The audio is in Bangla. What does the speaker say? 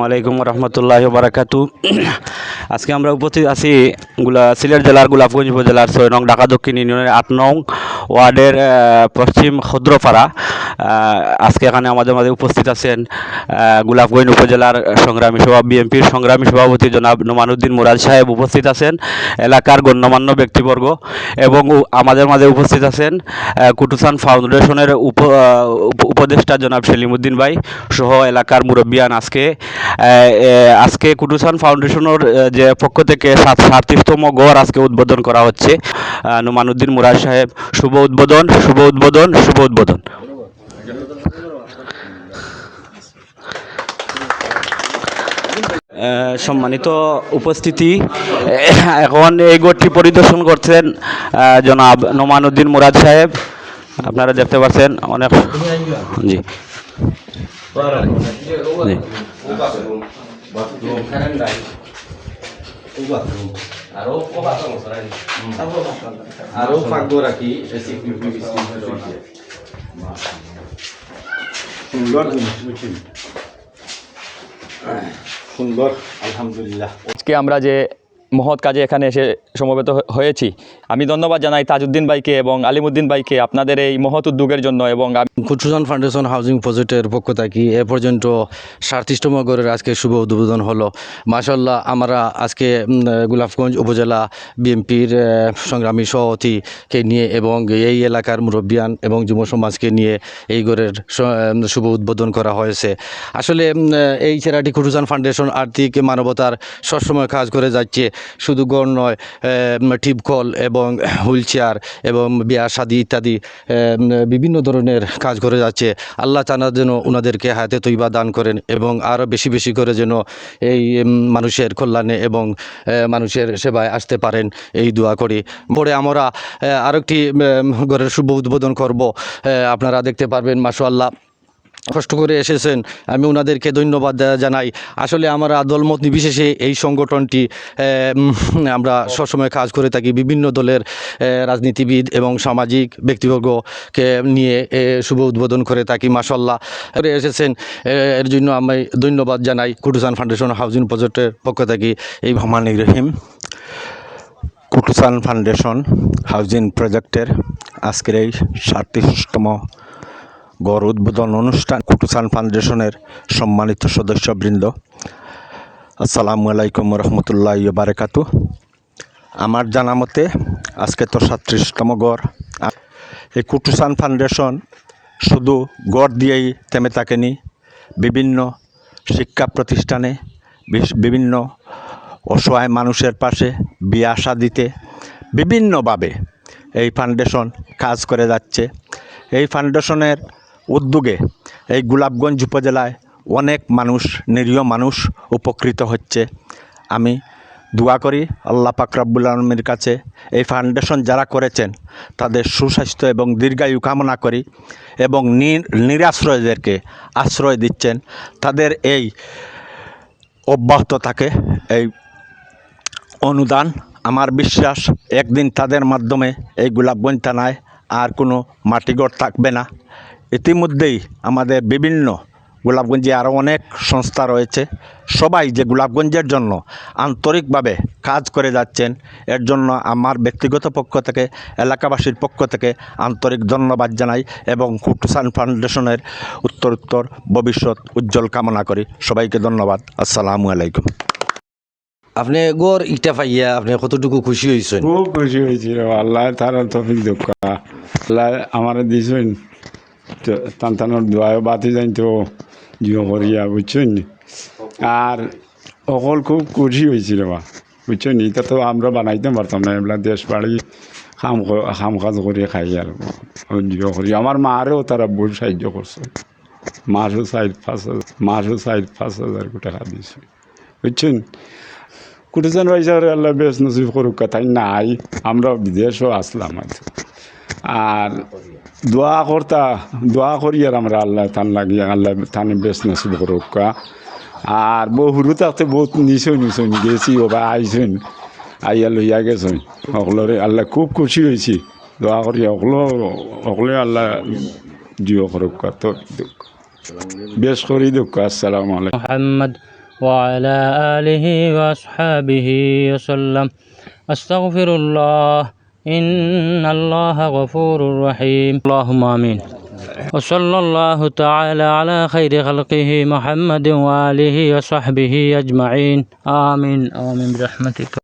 আলাইকুম রহমতুল্লাহ বারাকাতু। আজকে আমরা উপস্থিত আছি সিলেট জেলার গোলাপগঞ্জ উপজেলার ৬ নং ঢাকা দক্ষিণ ইউনিয়নের ৮ নং ওয়ার্ডের পশ্চিম ক্ষুদ্রপাড়া। আজকে এখানে আমাদের মাঝে উপস্থিত আছেন গোলাপগঞ্জ উপজেলার সংগ্রামী সভা বিএনপির সংগ্রামী সভাপতি জনাব নোমানুদ্দিন মুরাদ সাহেব উপস্থিত আছেন, এলাকার গণ্যমান্য ব্যক্তিবর্গ, এবং আমাদের মাঝে উপস্থিত আছেন কুটুসান ফাউন্ডেশনের উপদেষ্টা জনাব সেলিমউদ্দিন ভাই সহ এলাকার মুরব্বিয়ান। আজকে কুটুসান ফাউন্ডেশনের যে পক্ষ থেকে 37তম গড় আজকে উদ্বোধন করা হচ্ছে। নোমানুদ্দিন মুরাদ সাহেব, শুভ উদ্বোধন, শুভ উদ্বোধন, শুভ উদ্বোধন। সম্মানিত উপস্থিতি, এখন এই গড়টি পরিদর্শন করছেন জনাব নোমানুদ্দিন মুরাদ সাহেব। আপনারা দেখতে পাচ্ছেন অনেক জি জি সুন্দর আলহামদুলিল্লাহ। আজকে আমরা যে মহৎ কাজে এখানে এসে সমবেত হয়েছি, আমি ধন্যবাদ জানাই তাজউদ্দিন ভাইকে এবং আলিমউদ্দিন ভাইকে আপনাদের এই মহৎ উদ্যোগের জন্য। এবং কুটুসান ফাউন্ডেশন হাউজিং প্রজেক্টের পক্ষ থেকে এ পর্যন্ত 37তম গড়ের আজকে শুভ উদ্বোধন হলো। মাশাআল্লাহ, আমরা আজকে গোলাপগঞ্জ উপজেলা বিএনপির সংগ্রামী সভাপতিকে নিয়ে এবং এই এলাকার মুরব্বিয়ান এবং যুব সমাজকে নিয়ে এই গড়ের শুভ উদ্বোধন করা হয়েছে। আসলে এই চ্যারিটি কুটুসান ফাউন্ডেশন আর্থিক মানবতার সবসময় কাজ করে যাচ্ছে। শুধু গড় নয়, টিপকল এবং হুইল চেয়ার এবং বিয়া শাদী ইত্যাদি বিভিন্ন ধরনের কাজ করে যাচ্ছে। আল্লাহ তাআলা যেন ওনাদেরকে হায়াতে তৈবা দান করেন এবং আরও বেশি বেশি করে যেন এই মানুষের কল্যাণে এবং মানুষের সেবায় আসতে পারেন, এই দোয়া করি। পরে আমরা আরেকটি ঘরের শুভ উদ্বোধন করব, আপনারা দেখতে পারবেন। মাশাআল্লাহ, কষ্ট করে এসেছেন, আমি ওনাদেরকে ধন্যবাদ জানাই। আসলে আমরা দলমত নির্বিশেষে এই সংগঠনটি আমরা সবসময় কাজ করে থাকি। বিভিন্ন দলের রাজনীতিবিদ এবং সামাজিক ব্যক্তিবর্গকে নিয়ে শুভ উদ্বোধন করে থাকি। মাশাআল্লাহ, করে এসেছেন, এর জন্য আমি ধন্যবাদ জানাই কুটুসান ফাউন্ডেশন হাউজিং প্রজেক্টের পক্ষ থেকে। এই রহমানির রহিম। কুটুসান ফাউন্ডেশন হাউজিং প্রজেক্টের আজকের এই 37তম গড় উদ্বোধন অনুষ্ঠান, কুটুসান ফাউন্ডেশনের সম্মানিত সদস্যবৃন্দ, আসসালামু আলাইকুম রহমতুল্লাহ বারাকাতু। আমার জানা মতে আজকে তো 37তম গড়। এই কুটুসান ফাউন্ডেশন শুধু গড় দিয়েই থেমে থাকেনি, বিভিন্ন শিক্ষা প্রতিষ্ঠানে বিভিন্ন অসহায় মানুষের পাশে বিয়া শাদিতে বিভিন্নভাবে এই ফাউন্ডেশন কাজ করে যাচ্ছে। এই ফাউন্ডেশনের উদ্যোগে এই গোলাপগঞ্জ উপজেলায় অনেক মানুষ, নিরীহ মানুষ উপকৃত হচ্ছে। আমি দোয়া করি আল্লাহ পাক রব্বুল আলামিনের কাছে এই ফাউন্ডেশন যারা করেছেন তাদের সুস্বাস্থ্য এবং দীর্ঘায়ু কামনা করি, এবং নিরাশ্রয়দেরকে আশ্রয় দিচ্ছেন, তাদের এই অব্যাহত থাকে এই অনুদান। আমার বিশ্বাস একদিন তাদের মাধ্যমে এই গোলাপগঞ্জ থানায় আর কোনো মাটিঘর থাকবে না। ইতিমধ্যেই আমাদের বিভিন্ন গোলাপগঞ্জে আরও অনেক সংস্থা রয়েছে, সবাই যে গোলাপগঞ্জের জন্য আন্তরিকভাবে কাজ করে যাচ্ছেন, এর জন্য আমার ব্যক্তিগত পক্ষ থেকে, এলাকাবাসীর পক্ষ থেকে আন্তরিক ধন্যবাদ জানাই এবং কুটুসান ফাউন্ডেশনের উত্তরোত্তর ভবিষ্যৎ উজ্জ্বল কামনা করি। সবাইকে ধন্যবাদ। আসসালামু আলাইকুম। আপনি গড় ইটা পাইয়া আপনি কতটুকু খুশি হয়েছেন? খুব খুশি হয়েছিল। আল্লাহ তার তৌফিক দক্ষ, আল্লাহ আমার দিয়েছেন, তান্তানোর দোয়া বাতি যাই তো জিও করিয়া, বুঝছেন। আর অকল খুব খুশি হয়েছিল বা, বুঝছেন। এটা তো আমরা বানাইতে পারতাম না, এগুলা দেশ বাড়ি খাম কাজ করে খাই আর জিও করি। আমার মারেও তারা বহু সাহায্য করছে, মাসও 4-5 টাকা দিয়েছে, বুঝছেন। কুটুসান পয়সার আল্লাহ বেশ নসিব করুক, কথাই নাই। আমরা বিদেশও আসলাম আর দোয়া করি আর আমরা আল্লাহ তান লাগিয়ে আল্লাহ তানে বেশ নসিব করুক। আর বহুরু থাকতে বহুত নিচন গেছি, ওবা আইসেন, আইয়া লইয়া গেছেন সকলরে। আল্লাহ খুব খুশি হয়েছি, দোয়া করি সকলে আল্লাহ জিও করুক, তো বেশ করি দুঃখ। আসসালামু আলাইকুম। محمد وعلى آله وأصحابه وسلم أستغفر الله إن الله غفور رحيم اللهم آمين وصلى الله تعالى على خير خلقه محمد وآله وصحبه أجمعين آمين آمين برحمتك